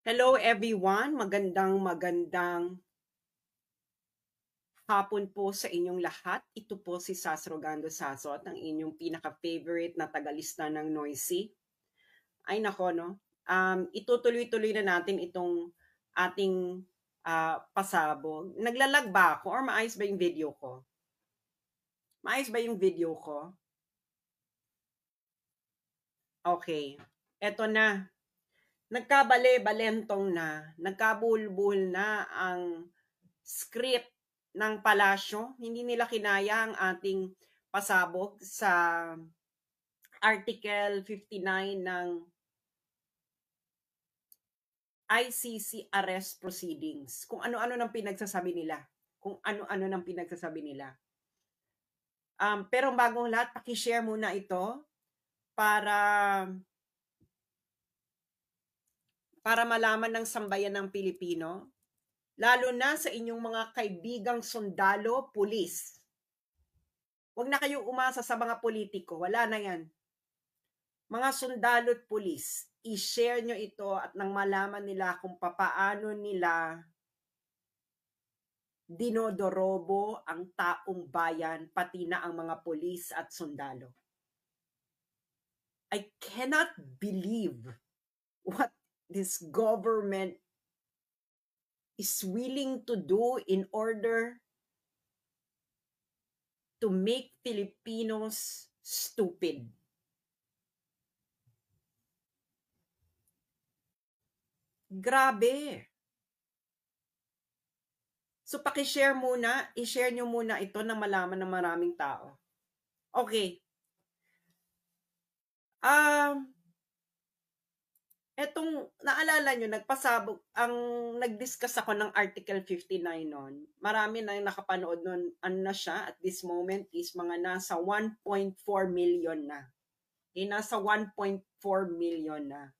Hello everyone, magandang hapon po sa inyong lahat. Ito po si Sas Rogando Sasot, ang inyong pinaka-favorite na tagalista ng Noisy. Ay nako no, itutuloy-tuloy na natin itong ating pasabog. Naglalag ba ako or maayos ba yung video ko? Maayos ba yung video ko? Okay, eto na. Nagkabale-balentong na, nagkabulbul na ang script ng palasyo. Hindi nila kinaya ang ating pasabog sa Article 59 ng ICC arrest proceedings. Kung ano-ano nang pinagsasabi nila. Kung ano-ano nang pinagsasabi nila. Pero bagong lahat, pakishare muna ito para malaman ng sambayan ng Pilipino, lalo na sa inyong mga kaibigang sundalo, pulis. Huwag na kayong umasa sa mga politiko. Wala na yan. Mga sundalo at pulis, i-share nyo ito at nang malaman nila kung papaano nila dinodorobo ang taong bayan, pati na ang mga pulis at sundalo. I cannot believe what this government is willing to do in order to make Filipinos stupid. Grabe. So paki-share muna, i-share nyo muna ito nang malaman ng maraming tao. Okay. Etong naalala nyo, nag-discuss ako ng Article 59 noon. Marami na nakapanood noon. Ano na siya at this moment is mga nasa 1.4 million na. Okay, nasa 1.4 million na.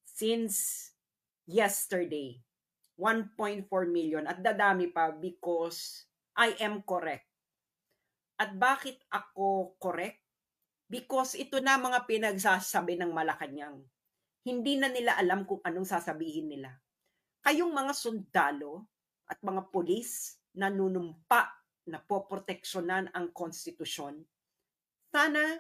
Since yesterday. 1.4 million. At dadami pa because I am correct. At bakit ako correct? Because ito na mga pinagsasabi ng Malacanang. Hindi na nila alam kung anong sasabihin nila. Kayong mga sundalo at mga pulis na nunumpa na poproteksyonan ang konstitusyon, sana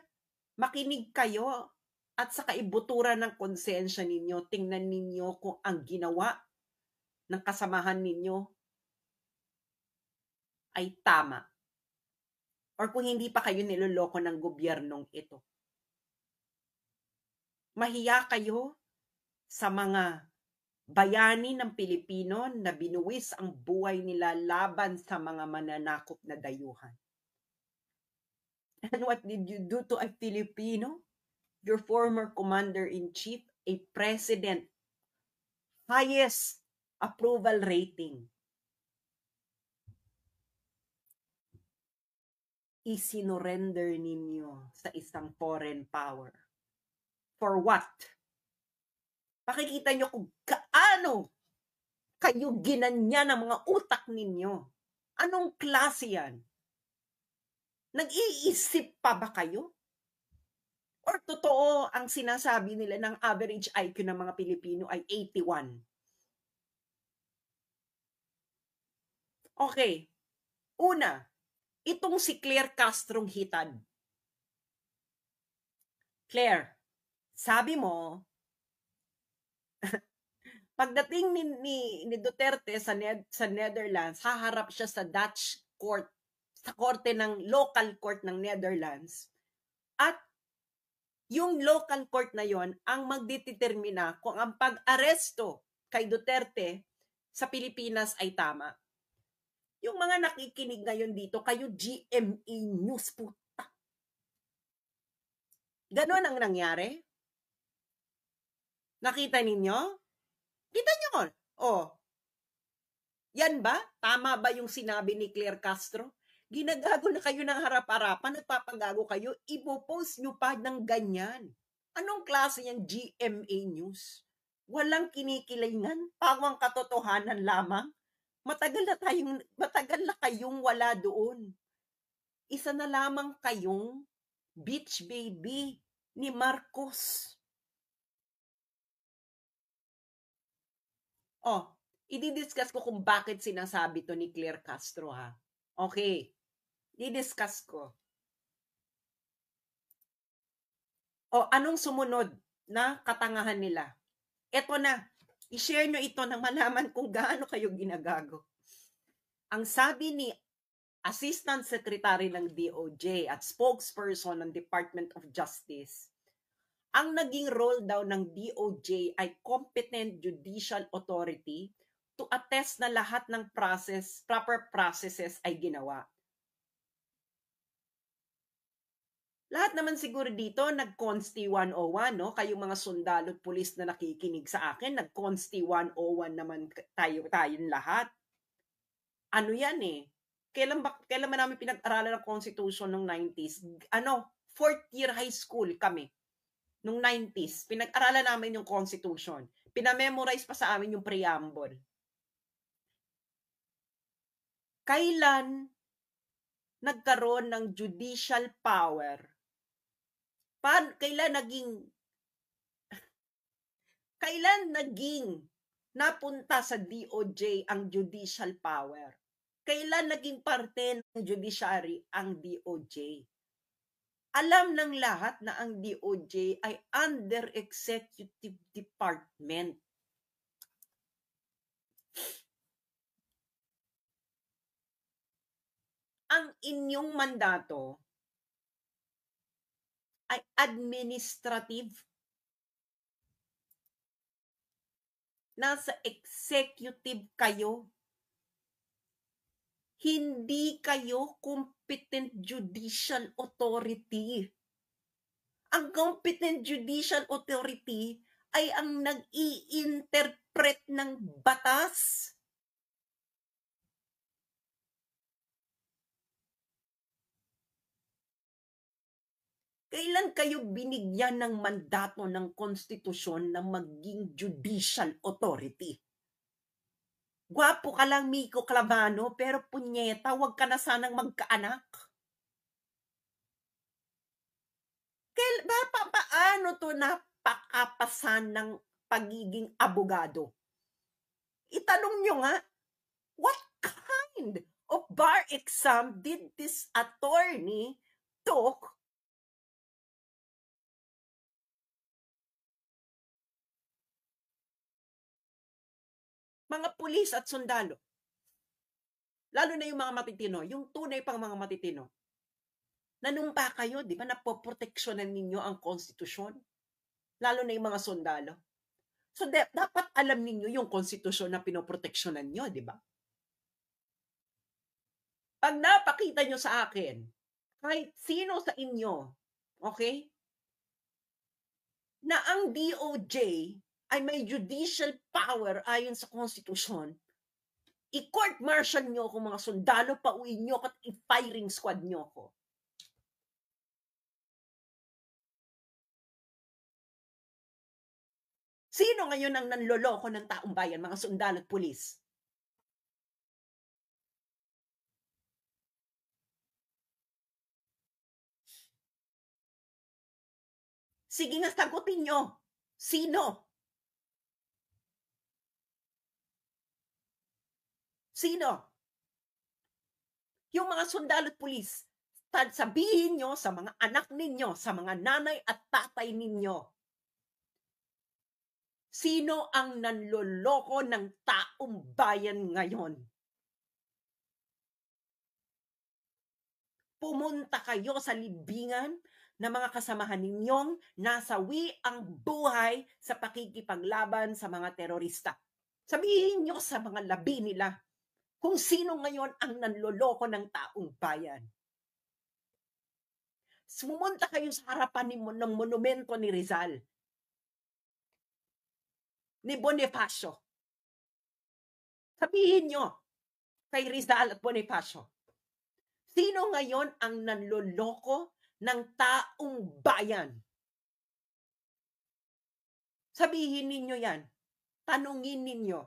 makinig kayo at sa kaibuturan ng konsensya ninyo, tingnan ninyo kung ang ginawa ng kasamahan ninyo ay tama. Or kung hindi pa kayo niloloko ng gobyernong ito. Mahiya kayo sa mga bayani ng Pilipino na binuwis ang buhay nila laban sa mga mananakop na dayuhan. And what did you do to a Filipino? Your former commander-in-chief, a president, highest approval rating. Isinorender ninyo sa isang foreign power. For what? Pakikita nyo kung kaano kayo ginanya ng mga utak ninyo. Anong klase yan? Nag-iisip pa ba kayo? Or totoo ang sinasabi nila ng average IQ ng mga Pilipino ay 81? Okay. Una, itong si Claire Castrong hitad. Claire, sabi mo, pagdating ni Duterte sa Netherlands, haharap siya sa Dutch court, sa korte ng local court ng Netherlands. At yung local court na yon ang magdetermina kung ang pag-aresto kay Duterte sa Pilipinas ay tama. Yung mga nakikinig ngayon dito, kayo GMA News puta. Ganon ang nangyari? Nakita ninyo? Kita nyo? Oh. Yan ba? Tama ba yung sinabi ni Claire Castro? Ginagago na kayo ng harap-harapan, nagpapagago kayo, ipopost nyo pa ng ganyan. Anong klase yung GMA News? Walang kinikilingan, pawang katotohanan lamang. Matagal na kayong wala doon. Isa na lamang kayong beach baby ni Marcos. i-discuss ko kung bakit sinasabi to ni Claire Castro, ha. Okay. I-discuss ko. Anong sumunod na katangahan nila? Ito na. I-share nyo ito nang malaman kung gaano kayo ginagago. Ang sabi ni Assistant Secretary ng DOJ at spokesperson ng Department of Justice, ang naging role daw ng DOJ ay competent judicial authority to attest na lahat ng proper processes ay ginawa. Lahat naman siguro dito, nag-Consti 101, no? Kayong mga sundalo at pulis na nakikinig sa akin, nag-Consti 101 naman tayong lahat. Ano yan eh? Kailan ba namin pinag-aralan ng Constitution nung 90s? Fourth year high school kami. Nung 90s, pinag-aralan namin yung Constitution. Pinamemorize pa sa amin yung preamble. Kailan nagkaroon ng judicial power? Kailan naging napunta sa DOJ ang judicial power? Kailan naging parte ng judiciary ang DOJ? Alam ng lahat na ang DOJ ay under executive department. Ang inyong mandato ay administrative. Nasa executive kayo. Hindi kayo competent judicial authority. Ang competent judicial authority ay ang nag-i-interpret ng batas. Kailan kayo binigyan ng mandato ng konstitusyon na maging judicial authority? Gwapo ka lang, Miko Clavano, pero punyeta, wag ka na sanang magkaanak. Paano to napakapasan ng pagiging abogado? Itanong nyo nga, what kind of bar exam did this attorney took mga pulis at sundalo? Lalo na yung mga matitino, yung tunay pang mga matitino. Nanumpa kayo, di ba, napoproteksyonan ninyo ang konstitusyon? Lalo na yung mga sundalo. So, dapat alam ninyo yung konstitusyon na pinoproteksyonan nyo, di ba? Pag napakita nyo sa akin, kahit sino sa inyo, okay, na ang DOJ ay may judicial power ayon sa konstitusyon, i-court martial nyo ako mga sundalo, pauwiin nyo at i-firing squad nyo ako. Sino ngayon ang nanloloko ng taong bayan, mga sundalo at pulis? Sige nga, sagutin nyo. Sino? Sino? Yung mga sundalo at pulis, sabihin nyo sa mga anak ninyo, sa mga nanay at tatay ninyo, sino ang nanloloko ng taong bayan ngayon? Pumunta kayo sa libingan na mga kasamahan ninyong nasawi ang buhay sa pakikipaglaban sa mga terorista. Sabihin nyo sa mga labi nila kung sino ngayon ang nanloloko ng taong bayan. Sumunta kayo sa harapan ng monumento ni Rizal, ni Bonifacio. Sabihin nyo kay Rizal at Bonifacio, sino ngayon ang nanloloko ng taong bayan? Sabihin ninyo yan. Tanungin ninyo.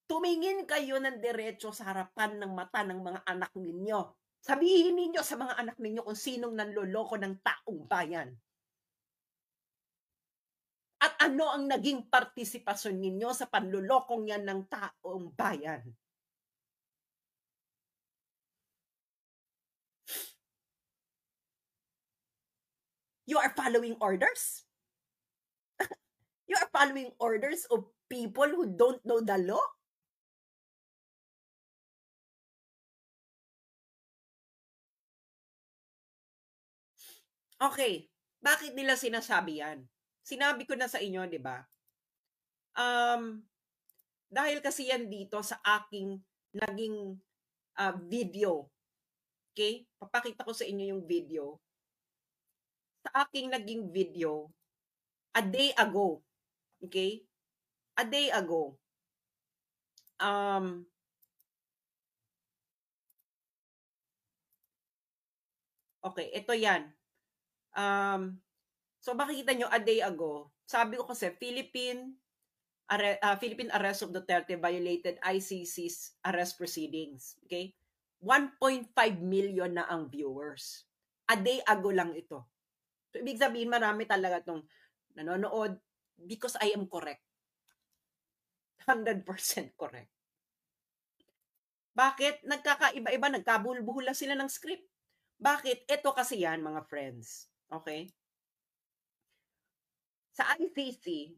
Tumingin kayo ng diretso sa harapan ng mata ng mga anak ninyo. Sabihin ninyo sa mga anak ninyo kung sinong nanloloko ng taong bayan. At ano ang naging partisipasyon ninyo sa panlulokong yan ng taong bayan? You are following orders? You are following orders of people who don't know the law? Okay, bakit nila sinasabi yan? Sinabi ko na sa inyo, di ba? Dahil kasi yan dito sa aking naging video. Okay? Papakita ko sa inyo yung video. Sa aking naging video, a day ago. Okay? A day ago. Okay, ito yan. So makikita nyo, a day ago, sabi ko kasi, Philippine arrest of Duterte violated ICC's arrest proceedings. Okay? 1.5 million na ang viewers. A day ago lang ito. So, ibig sabihin, marami talaga itong nanonood because I am correct. 100% correct. Bakit? Nagkakaiba-iba, nagkabulbuhula sila ng script. Bakit? Ito kasi yan, mga friends. Okay? Sa ICC,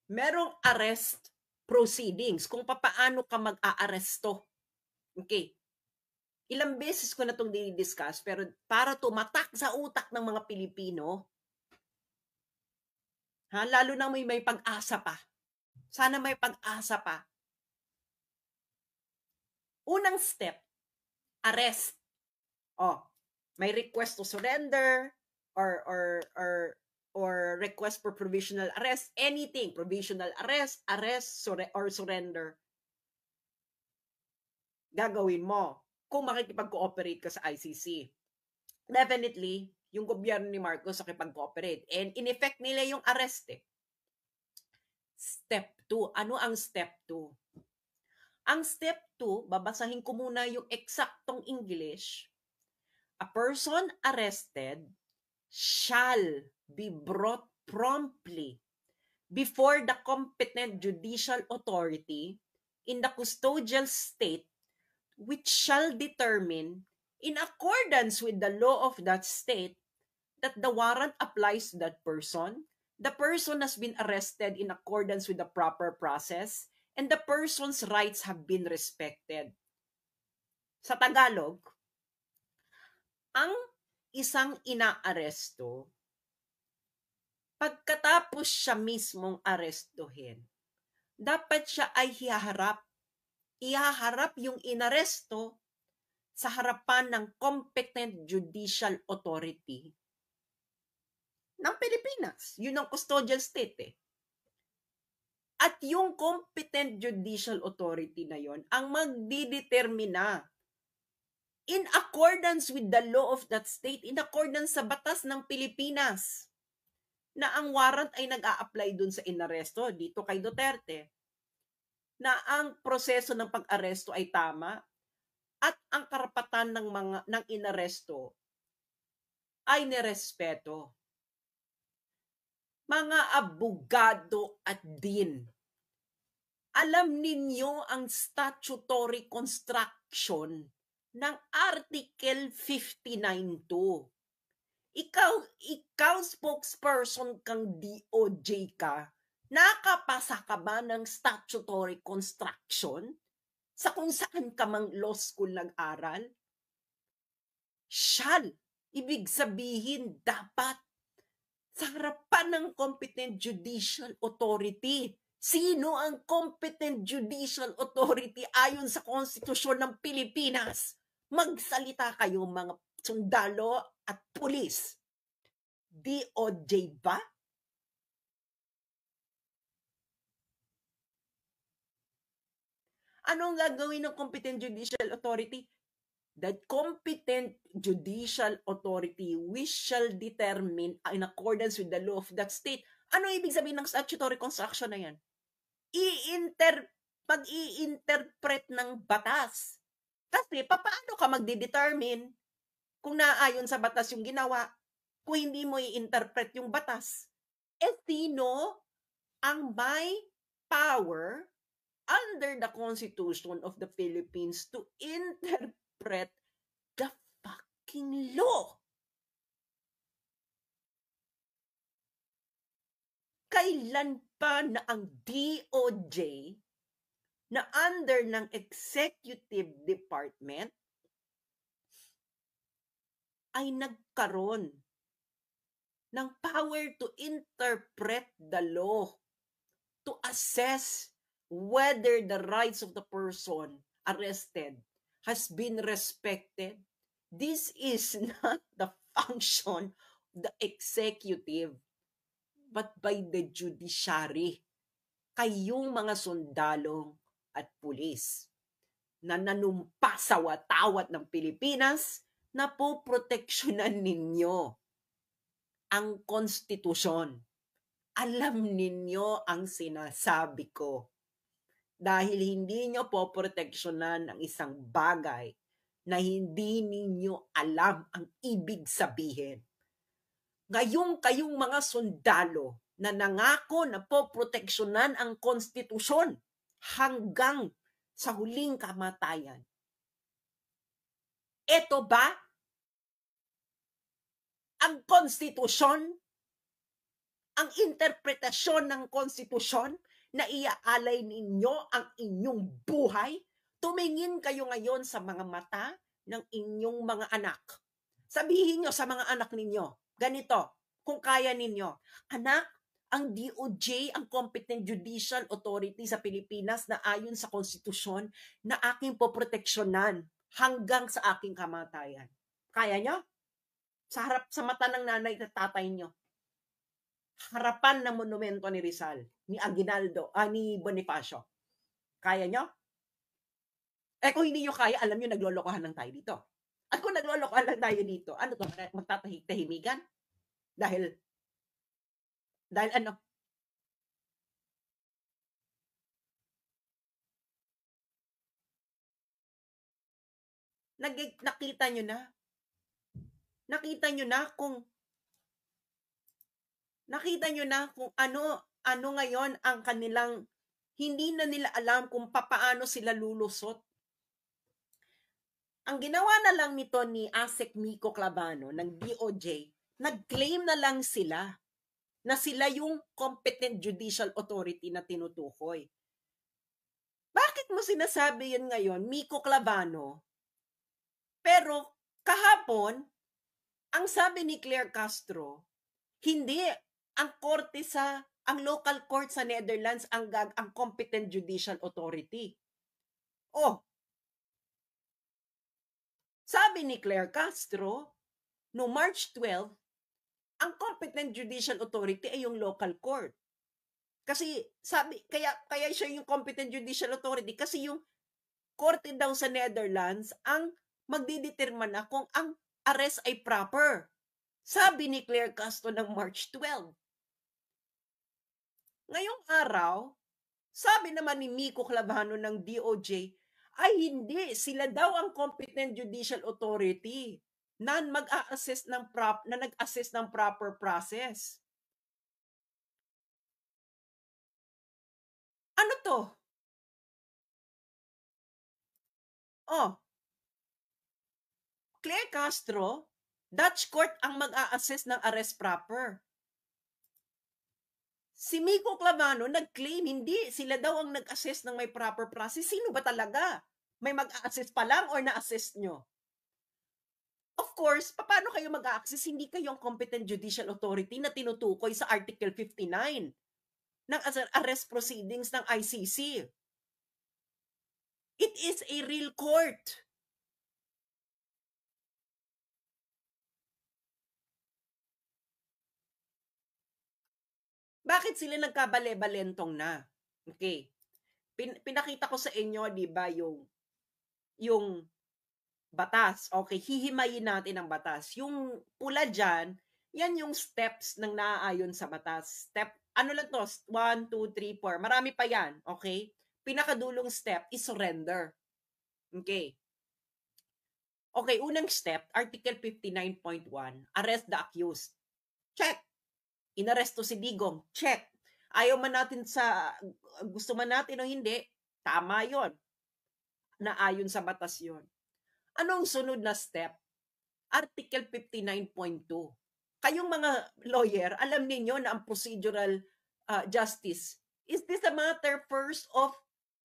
merong arrest proceedings kung paano ka mag-aaresto. Okay. Ilang beses ko na itong dinidiscuss, pero para tumatak sa utak ng mga Pilipino, lalo na may pag-asa pa. Sana may pag-asa pa. Unang step, arrest. May request to surrender or request for provisional arrest, anything, provisional arrest, or surrender. Gagawin mo kung makikipag-cooperate ka sa ICC. Definitely, yung gobyerno ni Marcos nakipag-cooperate. And in effect nila yung arrest eh. Step 2. Ano ang step 2? Ang step 2, babasahin ko muna yung eksaktong English. A person arrested shall be brought promptly before the competent judicial authority in the custodial state which shall determine, in accordance with the law of that state, that the warrant applies to that person, the person has been arrested in accordance with the proper process, and the person's rights have been respected. Sa Tagalog, ang isang inaaresto, pagkatapos siya mismong arestuhin, dapat siya ay ihaharap yung inaresto sa harapan ng competent judicial authority ng Pilipinas. Yun ang custodial state eh. At yung competent judicial authority na yon ang magdidetermina in accordance with the law of that state, in accordance sa batas ng Pilipinas, na ang warrant ay nag-a-apply dun sa inaresto dito kay Duterte, na ang proseso ng pag-aresto ay tama at ang karapatan ng inaresto ay nirespeto. Mga abogado at din, alam ninyo ang statutory construction ng Article 59.2. Ikaw spokesperson kang DOJ ka, nakapasa ka ba ng statutory construction sa kung saan ka mang law school nag-aral? Shall, ibig sabihin dapat sa harapan ng competent judicial authority. Sino ang competent judicial authority ayon sa konstitusyon ng Pilipinas? Magsalita kayo mga sundalo at pulis. DOJ ba? Ano ang gagawin ng competent judicial authority? The competent judicial authority which shall determine in accordance with the law of that state. Ano ibig sabihin ng statutory construction na yan? Pag-i-interpret ng batas. Kasi paano ka magdidetermine kung naayon sa batas yung ginawa kung hindi mo i-interpret yung batas? Sino ang may power under the Constitution of the Philippines to interpret the fucking law? Kailan pa na ang DOJ na under ng executive department ay nagkaroon ng power to interpret the law, to assess whether the rights of the person arrested has been respected? This is not the function of the executive, but by the judiciary. Kayong mga sundalo at pulis na nanumpa sa watawat ng Pilipinas, na poproteksyonan ninyo ang konstitusyon. Alam ninyo ang sinasabi ko. Dahil hindi nyo poproteksyonan ang isang bagay na hindi ninyo alam ang ibig sabihin. Kayong mga sundalo na nangako na poproteksyonan ang konstitusyon hanggang sa huling kamatayan. Ito ba ang konstitusyon? Ang interpretasyon ng konstitusyon na iaalay ninyo ang inyong buhay? Tumingin kayo ngayon sa mga mata ng inyong mga anak. Sabihin nyo sa mga anak ninyo, ganito, kung kaya ninyo, anak, ang DOJ, ang Competent Judicial Authority sa Pilipinas na ayon sa konstitusyon na aking poproteksyonan hanggang sa aking kamatayan. Kaya nyo? Sa mata ng nanay at tatay nyo. Harapan ng monumento ni Rizal, ni Aguinaldo, ni Bonifacio. Kaya nyo? Kung hindi nyo kaya, alam nyo, naglolokohan lang tayo dito. At kung naglolokohan lang tayo dito, ano to? Magtatahimigan? Dahil ano? Nakita nyo na? Nakita nyo na kung ano ngayon ang kanilang, hindi na nila alam kung papaano sila lulusot. Ang ginawa na lang nito ni ASEC Miko Clavano ng DOJ, nag-claim na lang sila na sila yung Competent Judicial Authority na tinutukoy. Bakit mo sinasabi yun ngayon, Miko Clavano? Pero kahapon, ang sabi ni Claire Castro, hindi ang korte ang local court sa Netherlands ang Competent Judicial Authority. Sabi ni Claire Castro, no March 12, ang Competent Judicial Authority ay yung local court. Kasi kaya siya yung Competent Judicial Authority kasi yung korte daw sa Netherlands ang magdidetermina kung ang arrest ay proper. Sabi ni Claire Castro ng March 12. Ngayong araw, sabi naman ni Miko Clavano ng DOJ, ay hindi, sila daw ang Competent Judicial Authority na nag-assess ng proper process. Ano to? Claire Castro, Dutch court ang mag-a-assess ng arrest proper. Si Miko Clavano nag-claim hindi, sila daw ang nag-assess ng may proper process. Sino ba talaga? May mag-a-assess pa lang or na-assess nyo? Of course, paano kayo mag-a-access? Hindi kayo ang Competent Judicial Authority na tinutukoy sa Article 59 ng arrest proceedings ng ICC. It is a real court. Bakit sila nagkabale-balentong na? Okay. Pinakita ko sa inyo, di ba, yung batas. Okay, hihimayin natin ang batas. Yung pula dyan, yan yung steps ng naaayon sa batas. Step, ano lang to? 1, 2, 3, 4. Marami pa yan. Okay? Pinakadulong step is surrender. Okay. Okay, unang step, Article 59.1, arrest the accused. Check. Inaresto si Digong. Check. Ayaw man natin gusto man natin o hindi, tama yon. Naayon sa batas yon. Anong sunod na step? Article 59.2. Kayong mga lawyer, alam niyo na ang procedural justice, is this a matter first of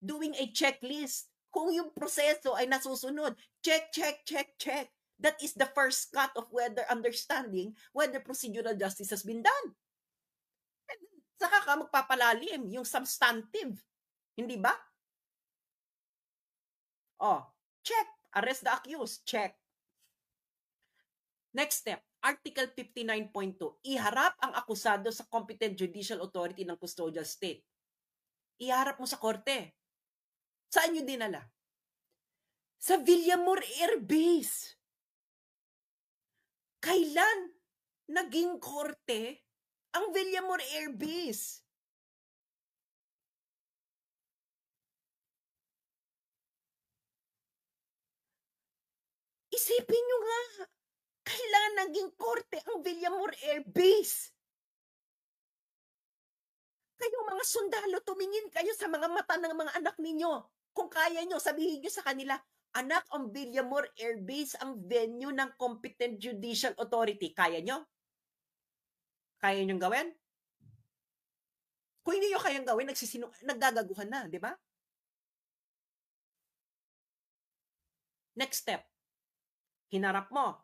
doing a checklist? Kung yung proseso ay nasusunod, check, check, check, check. That is the first cut of understanding whether procedural justice has been done. And saka ka magpapalalim yung substantive. Hindi ba? Oh, check. Arrest the accused. Check. Next step, Article 59.2. Iharap ang akusado sa competent judicial authority ng custodial state. Iharap mo sa korte. Saan nyo dinala? Sa Villamor Air Base. Kailan naging korte ang Villamor Air Base? Isipin nyo nga, kailan naging korte ang Villamor Air Base? Kayong mga sundalo, tumingin kayo sa mga mata ng mga anak ninyo. Kung kaya nyo, sabihin nyo sa kanila, anak, ang Villamor Air Base ang venue ng competent judicial authority. Kaya nyo? Kaya nyo gawin? Kung hindi nyo kayang gawin, naggagaguhan na, di ba? Next step, hinarap mo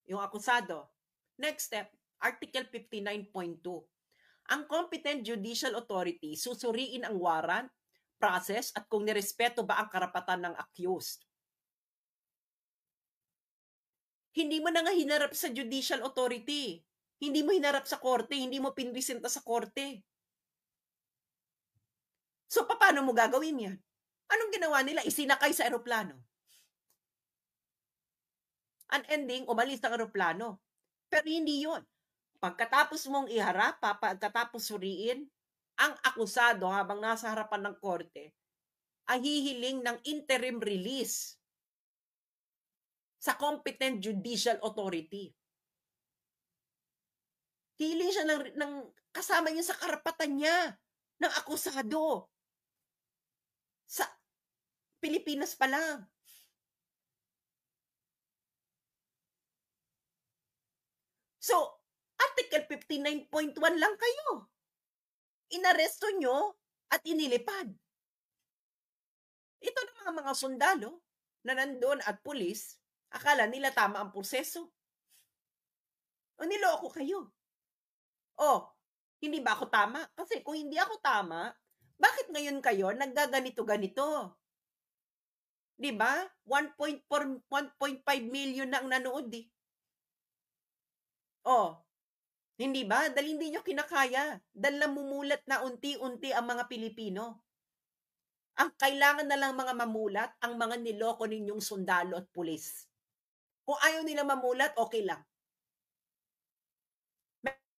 yung akusado. Next step, Article 59.2. Ang competent judicial authority susuriin ang warrant, process, at kung nirespeto ba ang karapatan ng accused. Hindi mo na nga hinarap sa judicial authority. Hindi mo hinarap sa korte. Hindi mo pinresenta sa korte. So, paano mo gagawin yan? Anong ginawa nila? Isinakay sa aeroplano. Ang ending, umalis ng aeroplano. Pero hindi yun. Pagkatapos mong iharap, pagkatapos suriin, ang akusado habang nasa harapan ng korte ay hihiling ng interim release sa competent judicial authority. Hiling siya ng kasama niya sa karapatan niya ng akusado. Sa Pilipinas pa lang. So, Article 59.1 lang kayo. Inaresto nyo at inilipad. Ito ng mga sundalo na nandun at pulis, akala nila tama ang proseso. O niloko kayo. O, hindi ba ako tama? Kasi kung hindi ako tama, bakit ngayon kayo naggaganito-ganito? Diba? 1.5 million na ang nanood eh. O, hindi ba? Dahil hindi nyo kinakaya. Dahil namumulat na unti-unti ang mga Pilipino. Ang kailangan na lang mga mamulat, ang mga niloko ninyong sundalo at pulis. Kung ayaw nila mamulat, okay lang.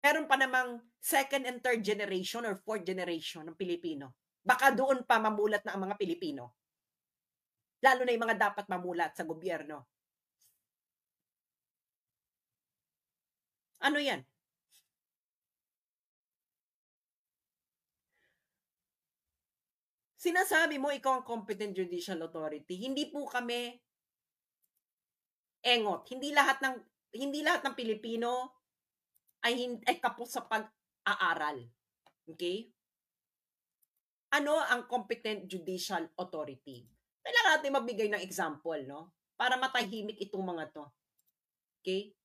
Meron pa namang second and third generation or fourth generation ng Pilipino. Baka doon pa mamulat na ang mga Pilipino. Lalo na yung mga dapat mamulat sa gobyerno. Ano yan? Sinasabi mo ikaw ang competent judicial authority. Hindi po kami engot. Hindi lahat ng Pilipino ay kapos sa pag-aaral. Okay? Ano ang competent judicial authority? Kailangan natin magbigay ng example, no? Para matahimik itong mga to. Okay?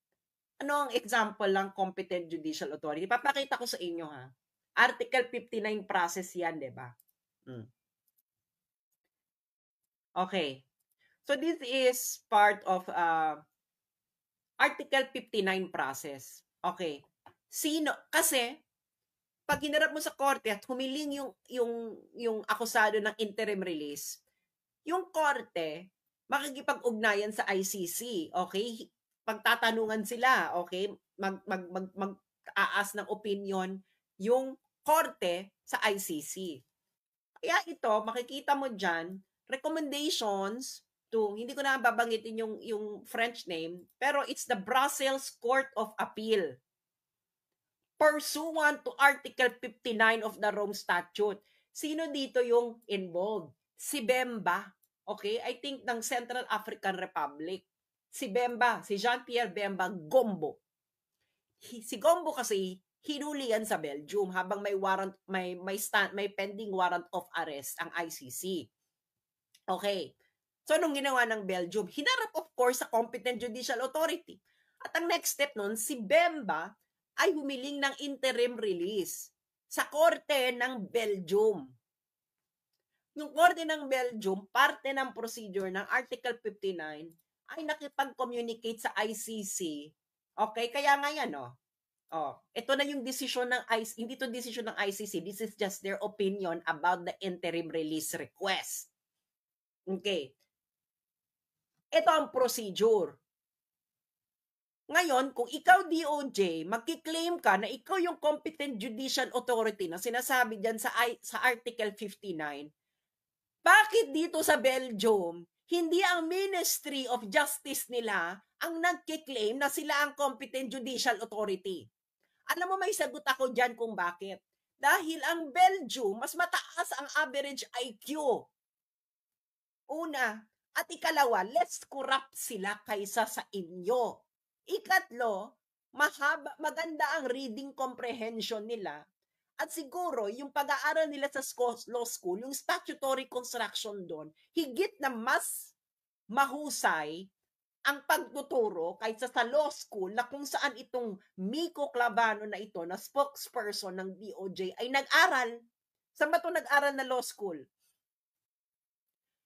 Ano ang example ng competent judicial authority? Papakita ko sa inyo, ha? Article 59 process yan, di ba? Okay. So this is part of Article 59 process. Okay. Kasi pag hinarap mo sa korte at humiling yung akusado ng interim release, yung korte makikipag-ugnayan sa ICC, okay? Pagtatanungan sila, okay? Mag-aas ng opinion yung korte sa ICC. Kaya ito, makikita mo dyan, recommendations to, hindi ko na babanggitin yung French name, pero it's the Brussels Court of Appeal pursuant to Article 59 of the Rome Statute. Sino dito yung involved? Si Bemba. Okay? I think ng Central African Republic. Si Bemba, si Jean-Pierre Bemba Gombo. Si Gombo kasi hinuli yan sa Belgium habang may warrant, may pending warrant of arrest ang ICC. Okay. So, anong ginawa ng Belgium? Hinarap, of course, sa competent judicial authority. At ang next step nun, si Bemba ay humiling ng interim release sa korte ng Belgium. Yung korte ng Belgium, parte ng procedure ng Article 59 ay nakipag-communicate sa ICC. Okay? Kaya nga yan, ito na yung decision ng ICC. Hindi to decision ng ICC. This is just their opinion about the interim release request. Okay. Ito ang procedure. Ngayon, kung ikaw DOJ, magki-claim ka na ikaw yung competent judicial authority na sinasabi dyan sa Article 59, bakit dito sa Belgium, hindi ang Ministry of Justice nila ang nagki-claim na sila ang competent judicial authority? Alam mo, may sagot ako dyan kung bakit. Dahil ang Belgium, mas mataas ang average IQ. Una. At ikalawa, less corrupt sila kaysa sa inyo. Ikatlo, maganda ang reading comprehension nila. At siguro, yung pag-aaral nila sa law school, yung statutory construction doon, higit na mas mahusay ang pagtuturo kaysa sa law school na kung saan itong Miko Clavano na ito, na spokesperson ng DOJ, ay nag-aral. Saan ba ito nag-aral na law school?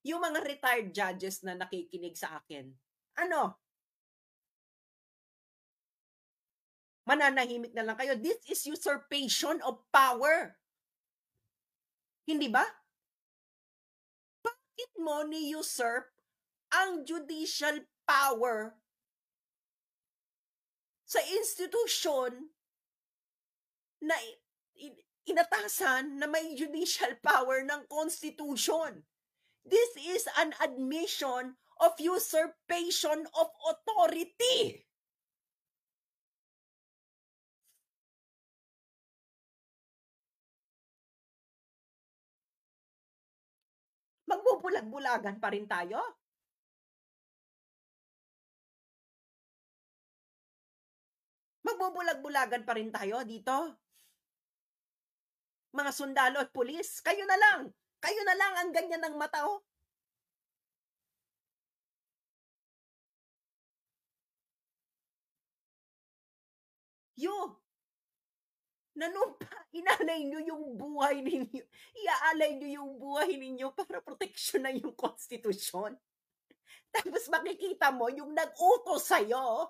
Yung mga retired judges na nakikinig sa akin, mananahimik na lang kayo. This is usurpation of power. Hindi ba? Bakit mo ni-usurp ang judicial power sa institusyon na inatasan na may judicial power ng Constitution? This is an admission of usurpation of authority. Magbubulag-bulagan pa rin tayo? Magbubulag-bulagan pa rin tayo dito? Mga sundalo at pulis, kayo na lang ang ganyan ng mata, nanumpa, inalay nyo yung buhay ninyo. Iaalay nyo yung buhay ninyo para proteksyonan yung konstitusyon. Tapos makikita mo yung nag-utos sa'yo,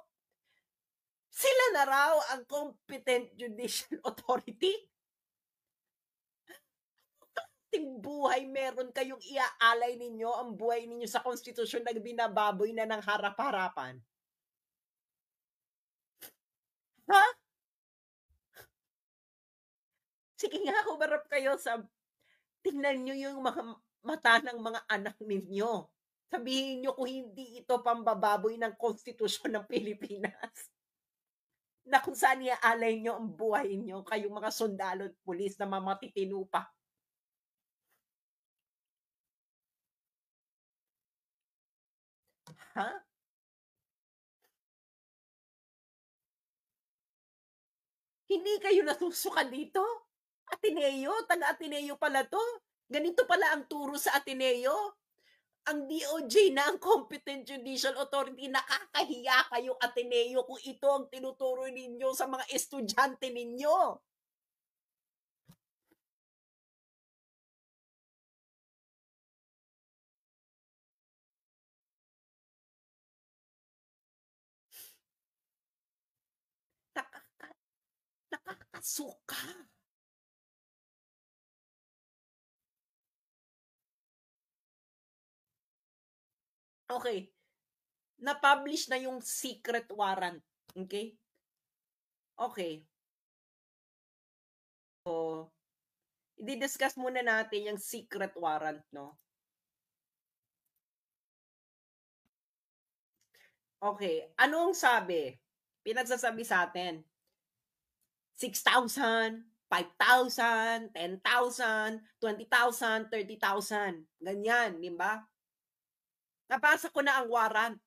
sila na raw ang competent judicial authority. Ting buhay meron kayong iaalay ninyo ang buhay ninyo sa konstitusyon na binababoy na ng harap-harapan. Ha? Sige nga, humarap kayo sa, tingnan nyo yung mga mata ng mga anak ninyo. Sabihin nyo kung hindi ito pambababoy ng konstitusyon ng Pilipinas. Na kung saan iaalay nyo ang buhay nyo, kayong mga sundalo at pulis na mamatitino pa. Ha? Hindi kayo natusukan dito? Ateneo, taga-Ateneo pala to. Ganito pala ang turo sa Ateneo. Ang DOJ na ang competent judicial authority, nakakahiya kayong Ateneo kung ito ang tinuturo ninyo sa mga estudyante ninyo. Nakakasuka. Okay. Na-publish na yung secret warrant. Okay? Okay. So, i-discuss muna natin yung secret warrant, no? Okay. Anong sabi? Pinagsasabi sa atin. 6,000, 5,000, 10,000, 20,000, 30,000. Ganyan, di ba? Nabasa ko na ang warrant.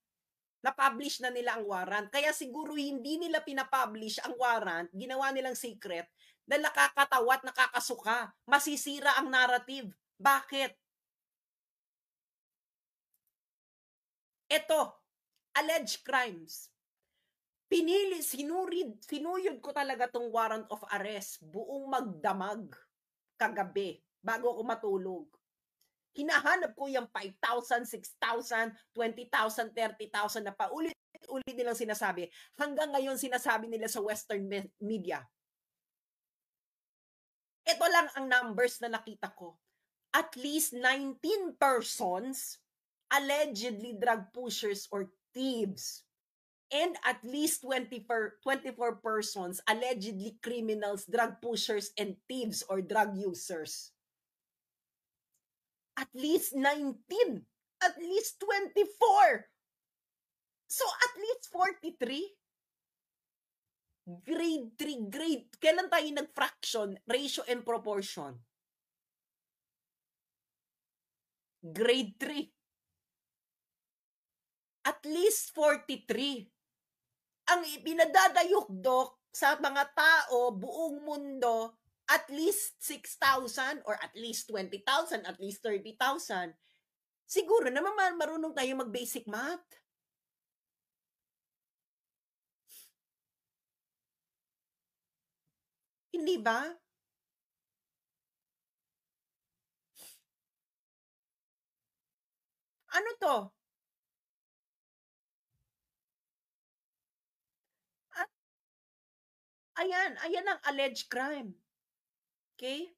Na-publish na nila ang warrant. Kaya siguro hindi nila pinapublish ang warrant, ginawa nilang secret, dahil nakakatawa at nakakasuka. Masisira ang narrative. Bakit? Ito, alleged crimes. Sinuyod ko talaga tong warrant of arrest, buong magdamag kagabi, bago ako matulog. Hinahanap ko yung 5,000, 6,000, 20,000, 30,000 na paulit-ulit nilang sinasabi. Hanggang ngayon sinasabi nila sa Western media. Ito lang ang numbers na nakita ko. At least 19 persons, allegedly drug pushers or thieves, and at least 24 persons, allegedly criminals, drug pushers, and thieves or drug users. At least 19. At least 24. So, at least 43. Grade 3, grade. Kailan tayo nag-fraction, ratio and proportion? Grade 3. At least 43. Ang ipinadadayukdok sa mga tao, buong mundo, at least 6,000 or at least 20,000, at least 30,000. Siguro naman marunong tayo mag-basic math. Hindi ba? Ano to? At ayan ang alleged crime. Okay?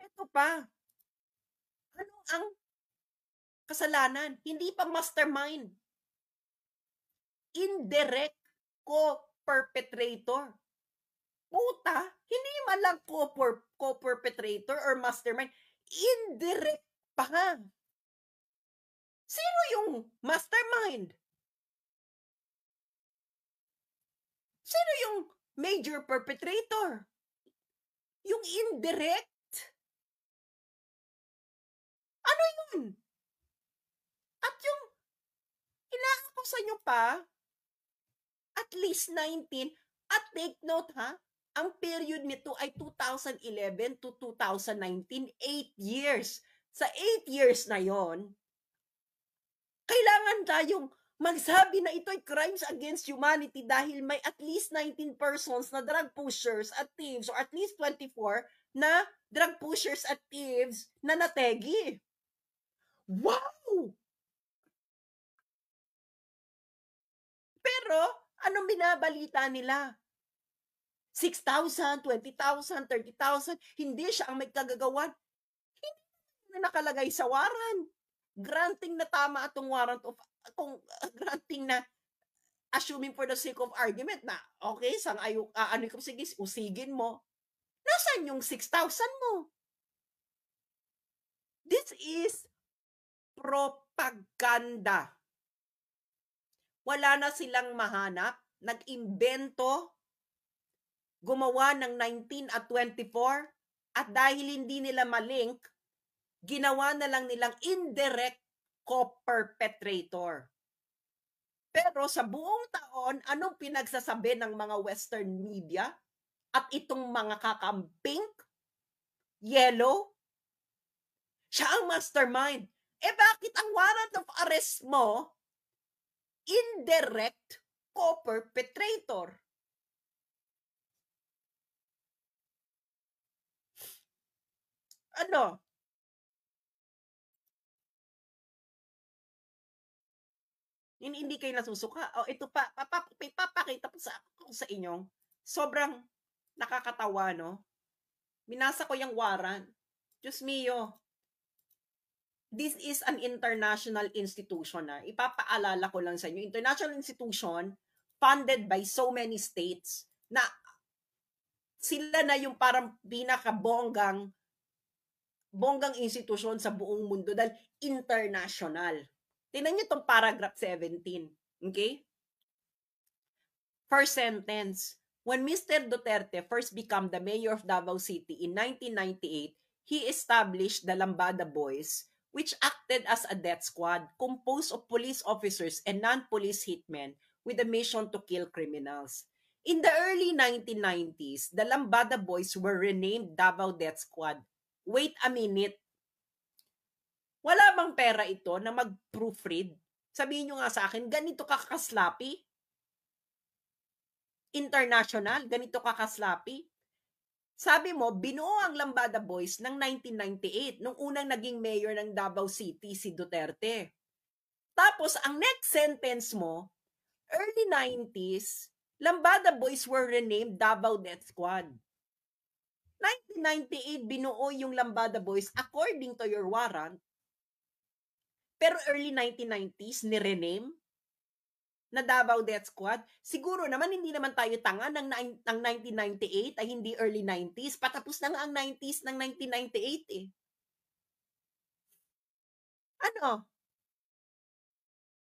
Ito pa. Ano ang kasalanan? Hindi pa mastermind. Indirect co-perpetrator. Puta, hindi man lang co-perpetrator or mastermind. Indirect pa nga. Sino yung mastermind? Sino yung major perpetrator? Yung indirect? Ano yun? At yung inaakusa nyo pa, at least 19, at take note ha, ang period nito ay 2011 to 2019, 8 years. Sa 8 years na yon, kailangan tayong magsabi na ito ay crimes against humanity dahil may at least 19 persons na drug pushers at thieves or at least 24 na drug pushers at thieves na nategi. Wow! Pero, anong binabalita nila? 6,000, 20,000, 30,000, hindi siya ang may kagagawan. Hindi na nakalagay sa warrant. Granting na tama atong warrant of, kung granting na, assuming for the sake of argument na, okay, ano ko, sige, usigin mo. Nasaan yung 6,000 mo? This is propaganda. Wala na silang mahanap, nag-imbento, gumawa ng 19 at 24, at dahil hindi nila malink, ginawa na lang nilang indirect co-perpetrator. Pero sa buong taon, anong pinagsasabi ng mga Western media at itong mga kakamping? Yellow? Siya ang mastermind. Bakit ang warrant of arrest mo, indirect co-perpetrator? Ano? Hindi kayo nasusuka. Ito pa, papakita po sa inyo. Sobrang nakakatawa, no? Binasa ko yung warrant. Diyos mio. This is an international institution. Ipapaalala ko lang sa inyo. International institution funded by so many states na sila na yung parang pinakabonggang institusyon sa buong mundo dahil international. Tingnan niyo itong paragraph 17. Okay? First sentence. When Mr. Duterte first became the mayor of Davao City in 1998, he established the Lambada Boys, which acted as a death squad composed of police officers and non-police hitmen with a mission to kill criminals. In the early 1990s, the Lambada Boys were renamed Davao Death Squad. Wait a minute. Wala bang pera ito na mag-proofread? Sabihin nyo nga sa akin, ganito kakaslapi? International, ganito kakaslapi? Sabi mo, binuo ang Lambada Boys ng 1998, nung unang naging mayor ng Davao City, si Duterte. Tapos, ang next sentence mo, early 90s, Lambada Boys were renamed Davao Death Squad. 1998, binuo yung Lambada Boys according to your warrant. Pero early 1990s, ni-rename na Davao Death Squad. Siguro naman, hindi naman tayo tanga ng 1998 ay hindi early 90s. Patapos na nga ang 90s ng 1998 eh. Ano?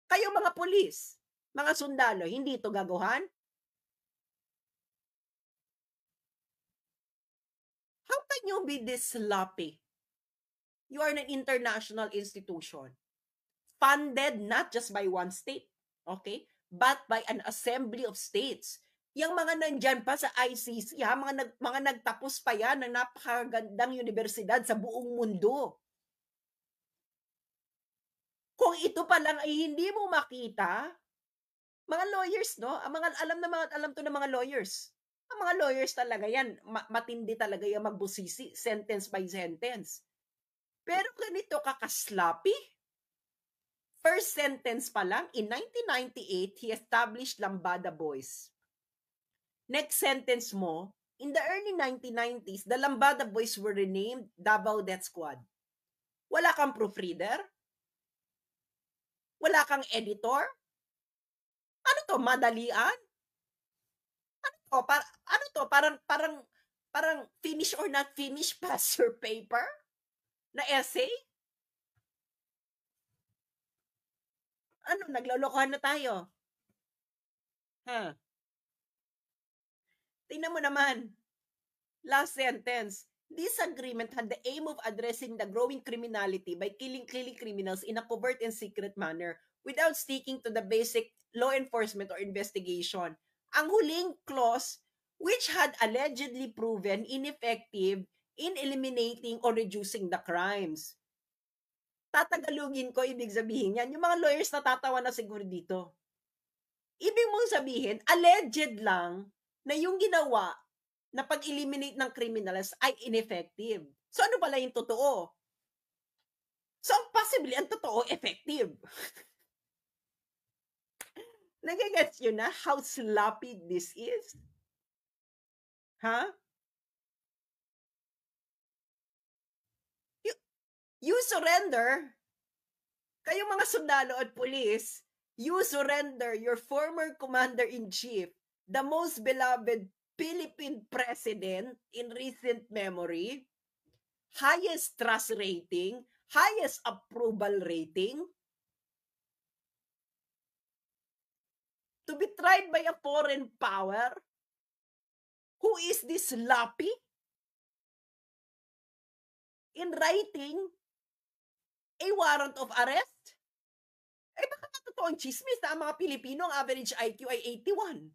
Kayo mga pulis, mga sundalo, hindi ito gagawan? How can you be this sloppy? You are an international institution, funded not just by one state, okay, but by an assembly of states. Yung mga nandyan pa sa ICC, ha, mga nagtapos pa yan ng napakagandang universidad sa buong mundo. Kung ito pa lang ay hindi mo makita, mga lawyers, no? Alam to ng mga lawyers. Ang mga lawyers talaga yan, matindi talaga yung magbusisi, sentence by sentence. Pero ganito kakaslappy. First sentence pa lang, in 1998, he established Lambada Boys. Next sentence mo, in the early 1990s, the Lambada Boys were renamed Davao Death Squad. Wala kang proofreader? Wala kang editor? Ano to, madalian? Ano to, parang finish or not finish, pass your paper? Na essay? Ano, naglolokohan na tayo? Ha? Tingnan mo naman. Last sentence. This agreement had the aim of addressing the growing criminality by killing criminals in a covert and secret manner without sticking to the basic law enforcement or investigation. Ang huling clause, which had allegedly proven ineffective in eliminating or reducing the crimes. Tatagalugin ko, ibig sabihin yan. Yung mga lawyers natatawa na siguro dito. Ibig mong sabihin, alleged lang na yung ginawa na pag-eliminate ng criminals ay ineffective. So ano pala yung totoo? So possibly, ang totoo, effective. Nagigets yun na how sloppy this is? Ha? You surrender. Kayong mga sundalo at pulis, you surrender your former commander-in-chief, the most beloved Philippine president in recent memory, highest trust rating, highest approval rating, to be tried by a foreign power? Who is this sloppy? In writing a warrant of arrest? Eh baka totoo ang chismis na ang mga Pilipino, ang average IQ ay 81.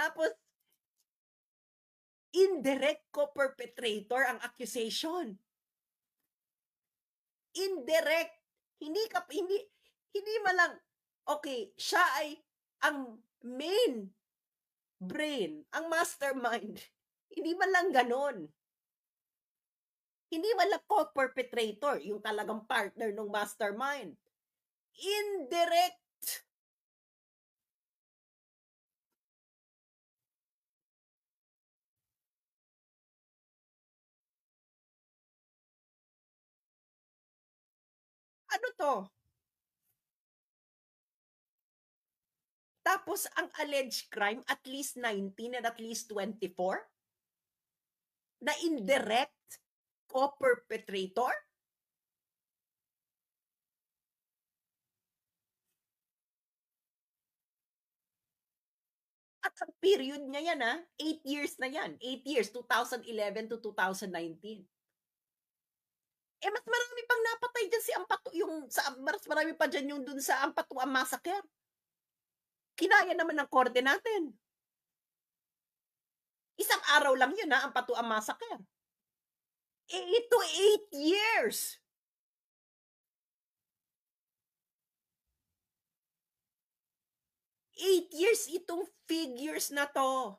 Tapos, indirect co-perpetrator ang accusation. Indirect. Hindi malang, okay, siya ay ang main brain, ang mastermind. Hindi man lang ganon. Hindi man lang co-perpetrator, yung talagang partner ng mastermind. Indirect. Ano to? Tapos, ang alleged crime, at least 19 and at least 24? Na indirect co-perpetrator? At ang period niya yan, 8 years na yan. 8 years, 2011 to 2019. Mas marami pang napatay dyan si Ampatu, mas marami pa dyan yung dun sa Ampatuan Massacre. Kinaya naman ng korte natin. Isang araw lang yun, Ampatuan Massacre. Ito 8 years. Eight years itong figures na to.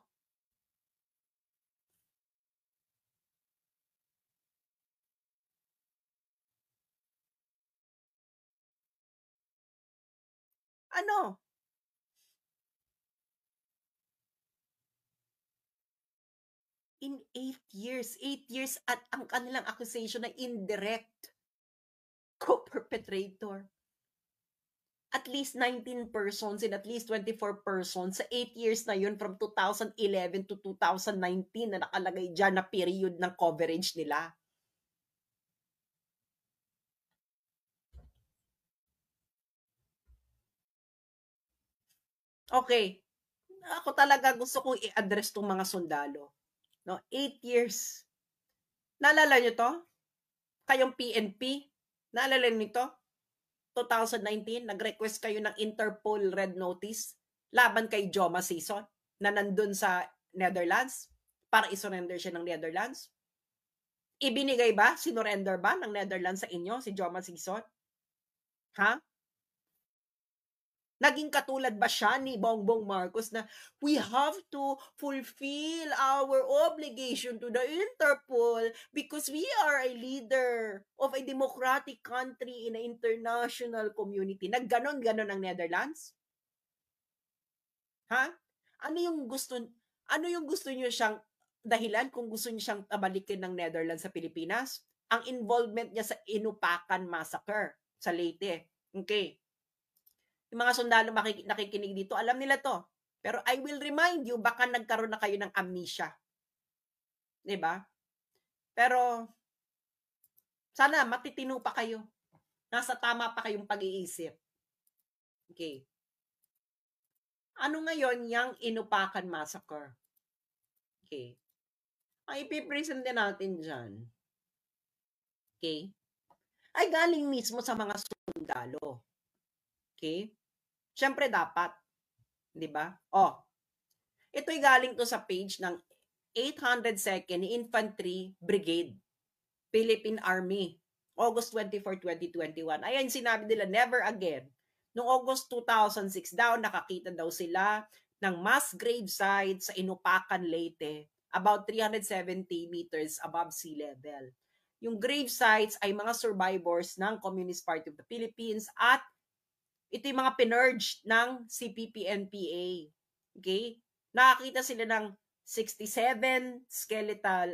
Ano? In 8 years at ang kanilang accusation na indirect co-perpetrator. At least 19 persons and at least 24 persons sa 8 years na yun from 2011 to 2019 na nakalagay dyan na period ng coverage nila. Okay. Ako talaga gusto kong i-address tong mga sundalo. No, 8 years. Naalala nyo to? Kayong PNP? Naalala nyo to? 2019, nag-request kayo ng Interpol Red Notice laban kay Joma Sison na nandun sa Netherlands para isurrender siya ng Netherlands. Ibinigay ba? Sinurrender ba ng Netherlands sa inyo si Joma Sison? Ha? Naging katulad ba siya ni Bongbong Marcos na we have to fulfill our obligation to the Interpol because we are a leader of a democratic country in an international community. Nagganon-ganon ang Netherlands? Ha? Ano yung gusto niyo siyang dahilan kung gusto niyo siyang balikin ng Netherlands sa Pilipinas? Ang involvement niya sa Inupakan Massacre sa Leyte. Okay. Yung mga sundalo nakikinig dito, alam nila to. Pero I will remind you, baka nagkaroon na kayo ng amnesia. Diba? Pero, sana matitino pa kayo. Nasa tama pa kayong pag-iisip. Okay. Ano ngayon yung Inupakan Massacre? Okay. Ang ipipresent din natin dyan, okay, ay galing mismo sa mga sundalo. Okay? Siyempre dapat. Di ba? Ito'y galing to sa page ng 802nd Infantry Brigade, Philippine Army, August 24, 2021. Ayan, sinabi nila, never again. Noong August 2006 daw, nakakita daw sila ng mass grave site sa Inupakan, Leyte, about 370 meters above sea level. Yung grave sites ay mga survivors ng Communist Party of the Philippines at ito yung mga pinurged ng CPP-NPA. Okay? Nakakita sila ng 67 skeletal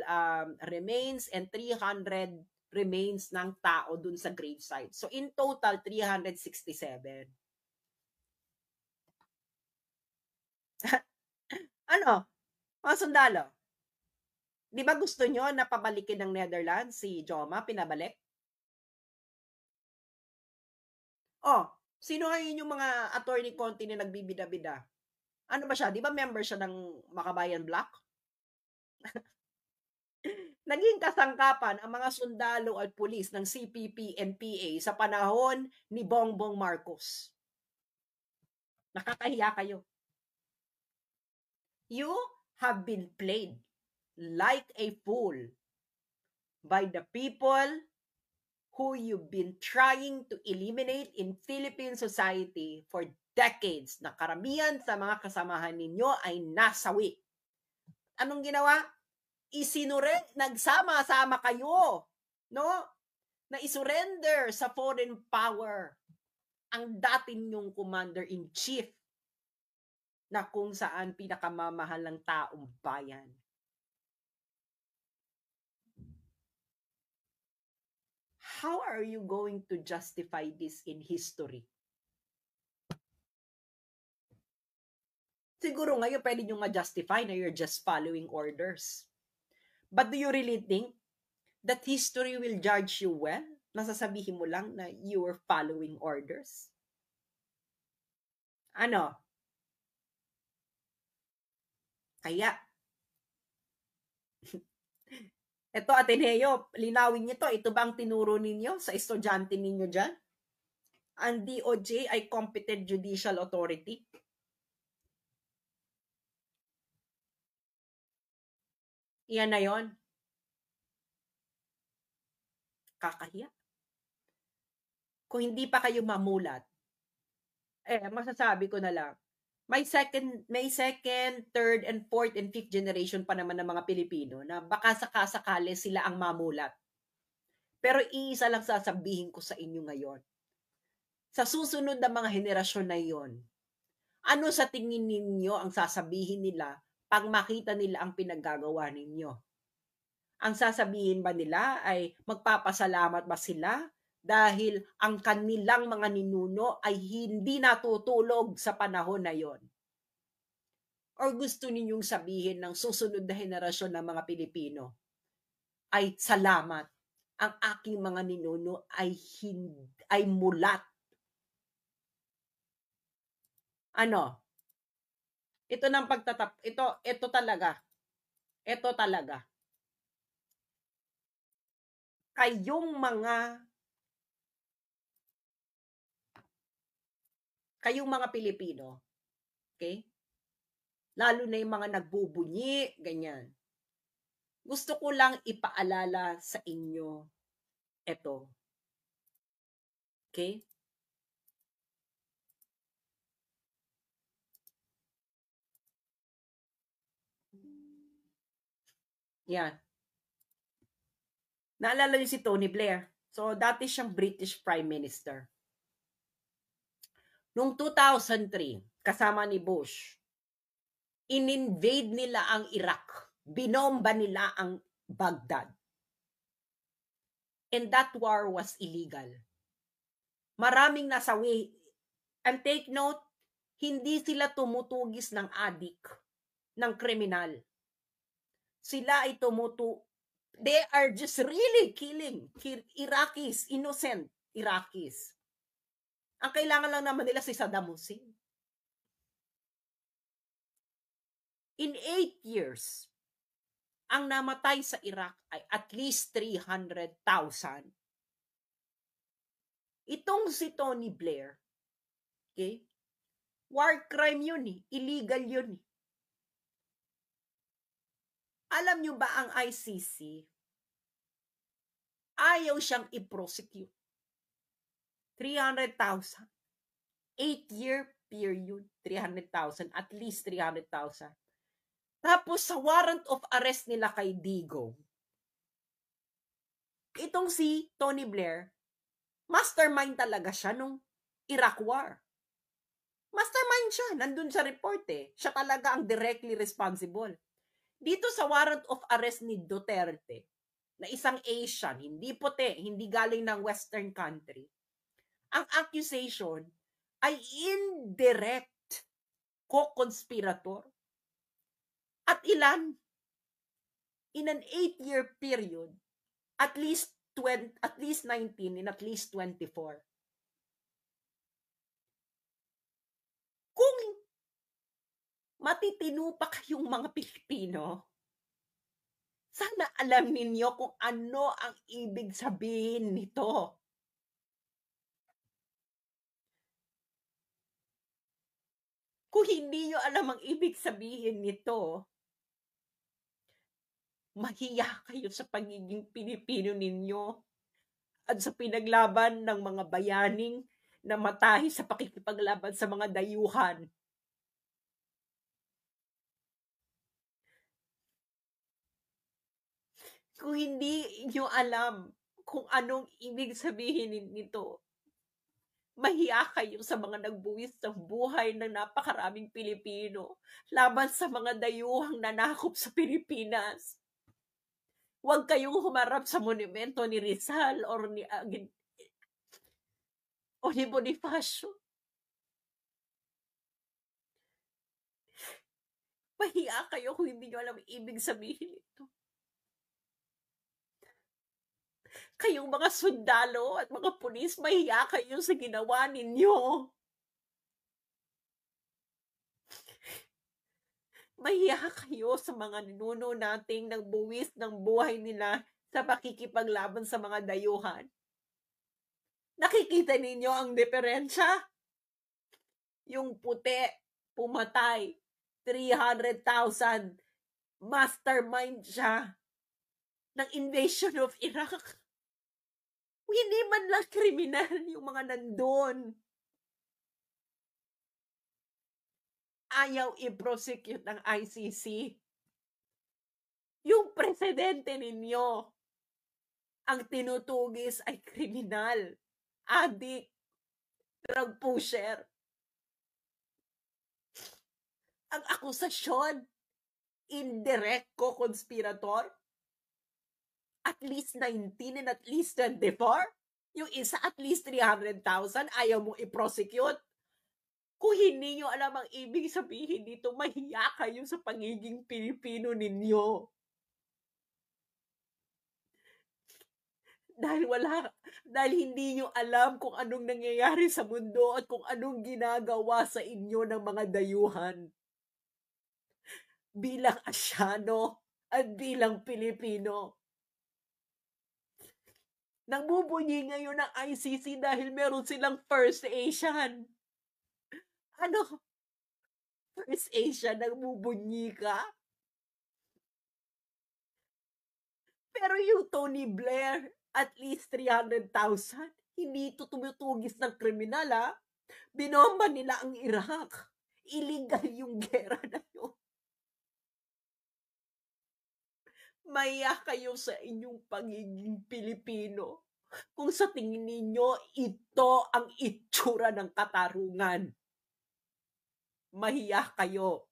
remains and 300 remains ng tao dun sa gravesite. So in total, 367. Ano? Mga sundalo? Di ba gusto nyo na pabalikin ng Netherlands si Joma, pinabalik? Sino ngayon yung mga attorney Conti na nagbibida-bida? Ano ba siya? Di ba member siya ng Makabayan Bloc? Naging kasangkapan ang mga sundalo at pulis ng CPP-NPA sa panahon ni Bongbong Marcos. Nakakahiya kayo. You have been played like a fool by the people who you've been trying to eliminate in Philippine society for decades na karamihan sa mga kasamahan ninyo ay nasawi. Anong ginawa? Nagsama-sama kayo, no? Na isurrender sa foreign power ang dati ninyong commander-in-chief na kung saan pinakamamahal ng taong bayan. How are you going to justify this in history? Siguro ngayon pwede nyo ma-justify na you're just following orders. But do you really think that history will judge you well? Nasasabihin mo lang na you were following orders? Ano? Kaya, ito Ateneo, linawin niyo to. Ito ba ang tinuro ninyo sa estudyante ninyo dyan? Ang DOJ ay competent judicial authority. Iyan na yon. Kakahiya. Kung hindi pa kayo mamulat, masasabi ko na lang, may second, third, and fourth, and fifth generation pa naman ng mga Pilipino na baka sakasakali sila ang mamulat. Pero iisa lang sasabihin ko sa inyo ngayon. Sa susunod na mga henerasyon na iyon, ano sa tingin ninyo ang sasabihin nila pag makita nila ang pinaggagawa ninyo? Ang sasabihin ba nila ay magpapasalamat ba sila dahil ang kanilang mga ninuno ay hindi natutulog sa panahon na yon? Or gusto ninyong sabihin ng susunod na henerasyon ng mga Pilipino ay salamat, ang aking mga ninuno ay mulat. Ano? Ito ng ito talaga. Ito talaga. Kayong mga Pilipino, okay? Lalo na yung mga nagbubunyi, ganyan. Gusto ko lang ipaalala sa inyo ito. Okay? Yan. Naalala niyo si Tony Blair. So, dati siyang British Prime Minister. Noong 2003, kasama ni Bush, in-invade nila ang Iraq. Binomba nila ang Baghdad. And that war was illegal. Maraming nasawi. And take note, hindi sila tumutugis ng adik, ng kriminal. Sila ay they are just really killing Iraqis, innocent Iraqis. Ang kailangan lang naman nila si Saddam Hussein. In 8 years, ang namatay sa Iraq ay at least 300,000. Itong si Tony Blair, okay? War crime yun eh. Illegal yun eh. Alam nyo ba ang ICC, ayaw siyang i-prosecute. 300,000. 8-year period, 300,000. At least 300,000. Tapos sa warrant of arrest nila kay Diggo, itong si Tony Blair, mastermind talaga siya nung Iraq War. Mastermind siya. Nandun sa report eh. Siya talaga ang directly responsible. Dito sa warrant of arrest ni Duterte, na isang Asian, hindi puti, hindi galing ng Western country, ang accusation ay indirect co-conspirator. At ilan? In an 8-year period, at least 19 and at least 24. Kung matitino pa kayong mga Pilipino, sana alam ninyo kung ano ang ibig sabihin nito. Kung hindi nyo alam ang ibig sabihin nito, mahiya kayo sa pagiging Pilipino ninyo at sa pinaglaban ng mga bayaning namatay sa pakikipaglaban sa mga dayuhan. Kung hindi nyo alam kung anong ibig sabihin nito, mahiya kayo sa mga nagbuwis ng buhay ng napakaraming Pilipino laban sa mga dayuhang nanakop sa Pilipinas. Huwag kayong humarap sa monumento ni Rizal o ni Bonifacio. Mahiya kayo kung hindi nyo alam ibig sabihin ito. Kayong mga sundalo at mga pulis, mahiya kayo sa ginawa ninyo. Mahiya kayo sa mga ninuno nating nagbuwis ng buhay nila sa pakikipaglaban sa mga dayuhan. Nakikita ninyo ang diferensya? Yung puti, pumatay, 300,000, mastermind siya ng invasion of Iraq. Hindi man lang kriminal yung mga nandun. Ayaw i-prosecute ng ICC. Yung presidente ninyo, ang tinutugis ay kriminal, adik, drug pusher. Ang akusasyon, indirect co-conspirator, at least 19 and at least 24. Yung isa at least 300,000, ayaw mo i-prosecute. Kung hindi nyo alam ang ibig sabihin dito, mahiya kayo sa pagiging Pilipino ninyo. Dahil hindi nyo alam kung anong nangyayari sa mundo at kung anong ginagawa sa inyo ng mga dayuhan. Bilang Asyano at bilang Pilipino. Nagbubunyi ngayon ng ICC dahil meron silang First Asian. Ano? First Asian, nagbubunyi ka? Pero yung Tony Blair, at least 300,000, hindi ito tumutugis ng kriminal, ha? Binomba nila ang Iraq. Illegal yung gera na yun. Maya kayo sa inyong pagiging Pilipino. Kung sa tingin ninyo, ito ang itsura ng katarungan. Mahiya kayo.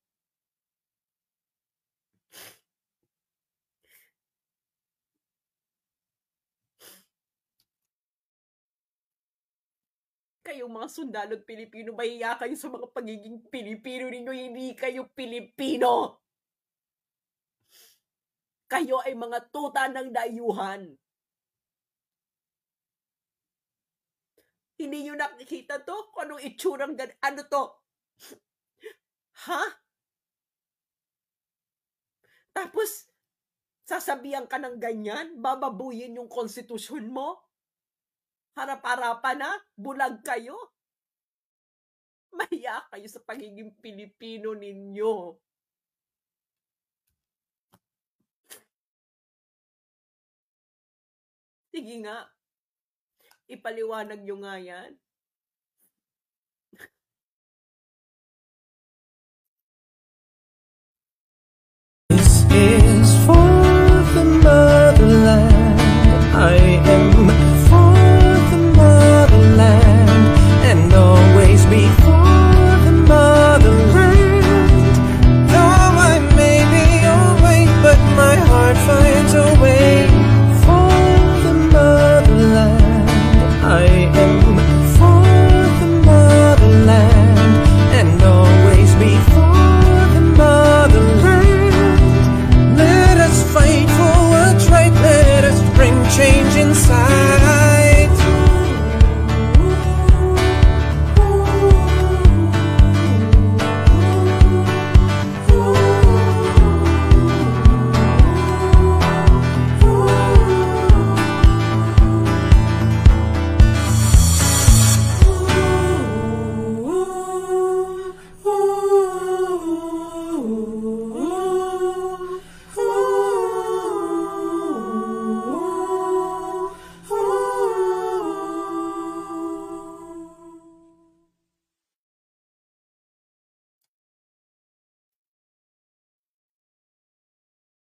Kayong mga sundalong Pilipino, mahiya kayo sa mga pagiging Pilipino ninyo, hindi kayo Pilipino. Kayo ay mga tuta ng dayuhan. Hindi nyo nakikita to? Kung anong itsurang ano to? Ha? Tapos, sasabihan ka ng ganyan? Bababuyin yung konstitusyon mo? Harap-harapan na? Bulag kayo? Mahiya kayo sa pagiging Pilipino ninyo. Sige nga, ipaliwanag nyo nga yan.